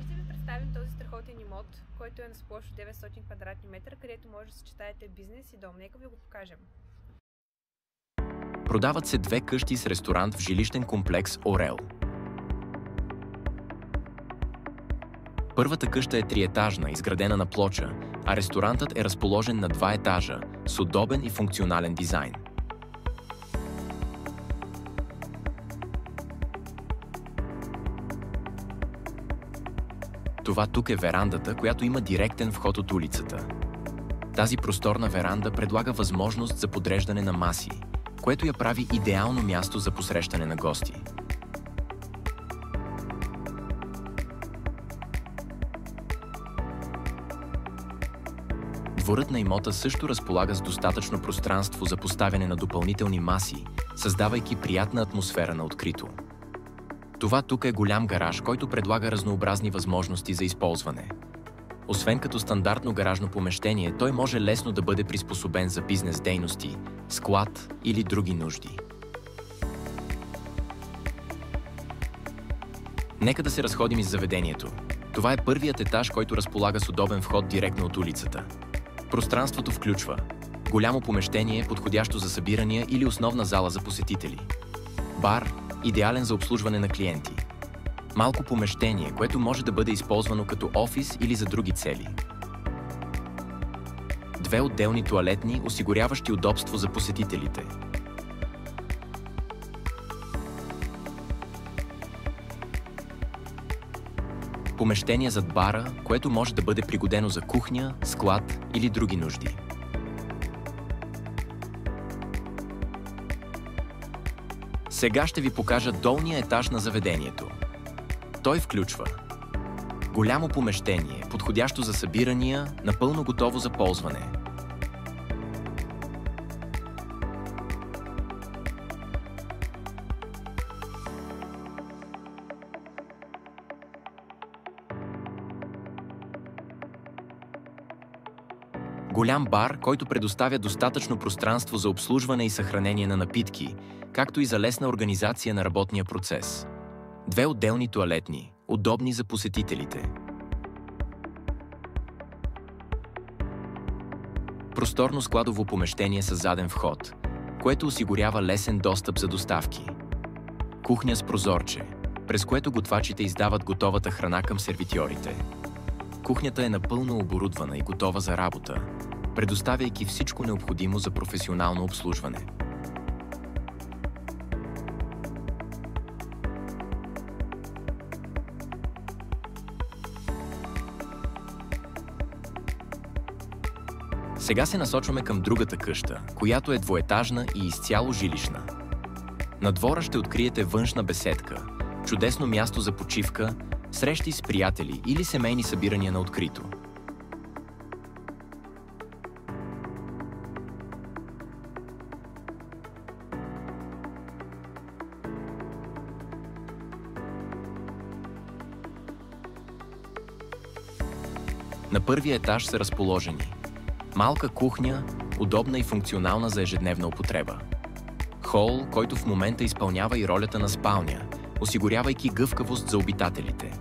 Днес ще ви представим този страхотен имот, който е на площ 900 квадратни метра, където може да съчетаете бизнес и дом. Нека ви го покажем. Продават се две къщи с ресторант в жилищен комплекс Орел. Първата къща е триетажна, изградена на плоча, а ресторантът е разположен на 2 етажа, с удобен и функционален дизайн. Това тук е верандата, която има директен вход от улицата. Тази просторна веранда предлага възможност за подреждане на маси, което я прави идеално място за посрещане на гости. Дворът на имота също разполага с достатъчно пространство за поставяне на допълнителни маси, създавайки приятна атмосфера на открито. Това тук е голям гараж, който предлага разнообразни възможности за използване. Освен като стандартно гаражно помещение, той може лесно да бъде приспособен за бизнес дейности, склад или други нужди. Нека да се разходим из заведението. Това е първият етаж, който разполага с удобен вход директно от улицата. Пространството включва голямо помещение, подходящо за събирания или основна зала за посетители. Бар, идеален за обслужване на клиенти. Малко помещение, което може да бъде използвано като офис или за други цели. Две отделни тоалетни, осигуряващи удобство за посетителите. Помещение зад бара, което може да бъде пригодено за кухня, склад или други нужди. Сега ще ви покажа долния етаж на заведението. Той включва голямо помещение, подходящо за събирания, напълно готово за ползване. Голям бар, който предоставя достатъчно пространство за обслужване и съхранение на напитки, както и за лесна организация на работния процес. Две отделни тоалетни, удобни за посетителите. Просторно складово помещение с заден вход, което осигурява лесен достъп за доставки. Кухня с прозорче, през което готвачите издават готовата храна към сервитьорите. Кухнята е напълно оборудвана и готова за работа, предоставяйки всичко необходимо за професионално обслужване. Сега се насочваме към другата къща, която е двоетажна и изцяло жилищна. На двора ще откриете външна беседка, чудесно място за почивка, срещи с приятели или семейни събирания на открито. На първия етаж са разположени малка кухня, удобна и функционална за ежедневна употреба. Хол, който в момента изпълнява и ролята на спалня, осигурявайки гъвкавост за обитателите.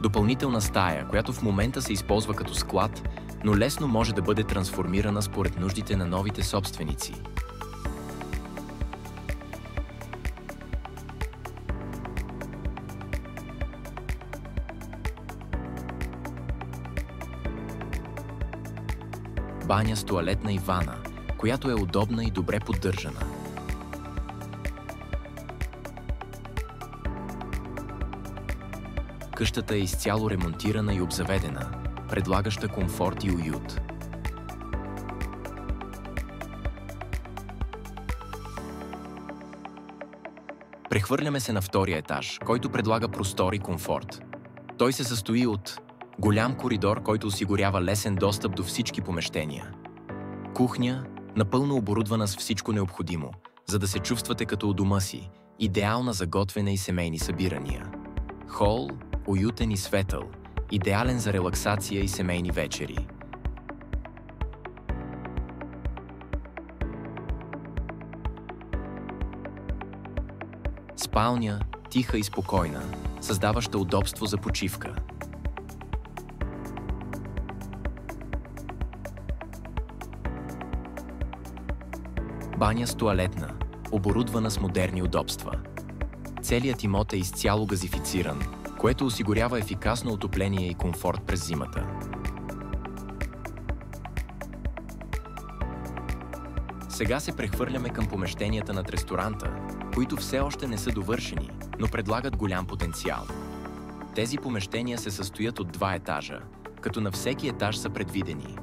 Допълнителна стая, която в момента се използва като склад, но лесно може да бъде трансформирана според нуждите на новите собственици. Баня с тоалетна и вана, която е удобна и добре поддържана. Къщата е изцяло ремонтирана и обзаведена, предлагаща комфорт и уют. Прехвърляме се на втория етаж, който предлага простор и комфорт. Той се състои от голям коридор, който осигурява лесен достъп до всички помещения. Кухня, напълно оборудвана с всичко необходимо, за да се чувствате като у дома си, идеална за готвене и семейни събирания. Хол, уютен и светъл, идеален за релаксация и семейни вечери. Спалня, тиха и спокойна, създаваща удобство за почивка. Баня с тоалетна, оборудвана с модерни удобства. Целият имот е изцяло газифициран, което осигурява ефикасно отопление и комфорт през зимата. Сега се прехвърляме към помещенията над ресторанта, които все още не са довършени, но предлагат голям потенциал. Тези помещения се състоят от 2 етажа, като на всеки етаж са предвидени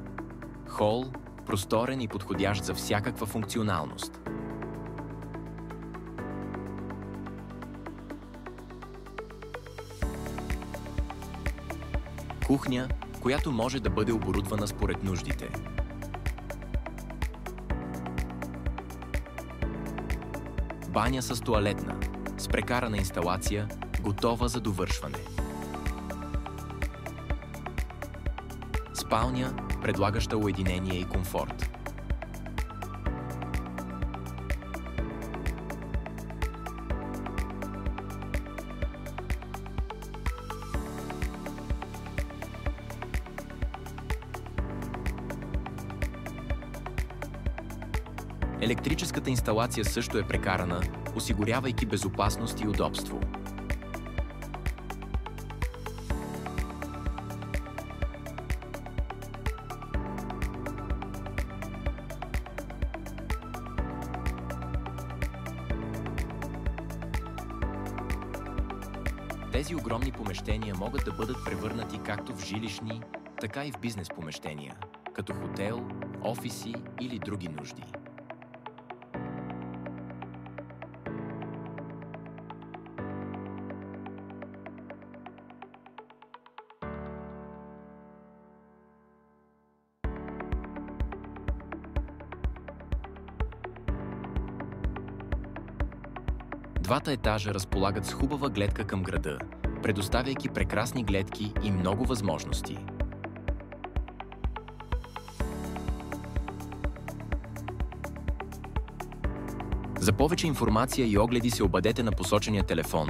хол, просторен и подходящ за всякаква функционалност. Кухня, която може да бъде оборудвана според нуждите. Баня с тоалетна, с прекарана инсталация, готова за довършване. Спалня, предлагаща уединение и комфорт. Електрическата инсталация също е прекарана, осигурявайки безопасност и удобство. Тези огромни помещения могат да бъдат превърнати както в жилищни, така и в бизнес помещения, като хотел, офиси или други нужди. Двата етажа разполагат с хубава гледка към града, предоставяйки прекрасни гледки и много възможности. За повече информация и огледи се обадете на посочения телефон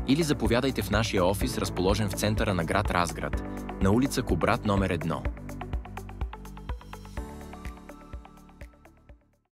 или заповядайте в нашия офис, разположен в центъра на град Разград, на улица Кубрат номер 1.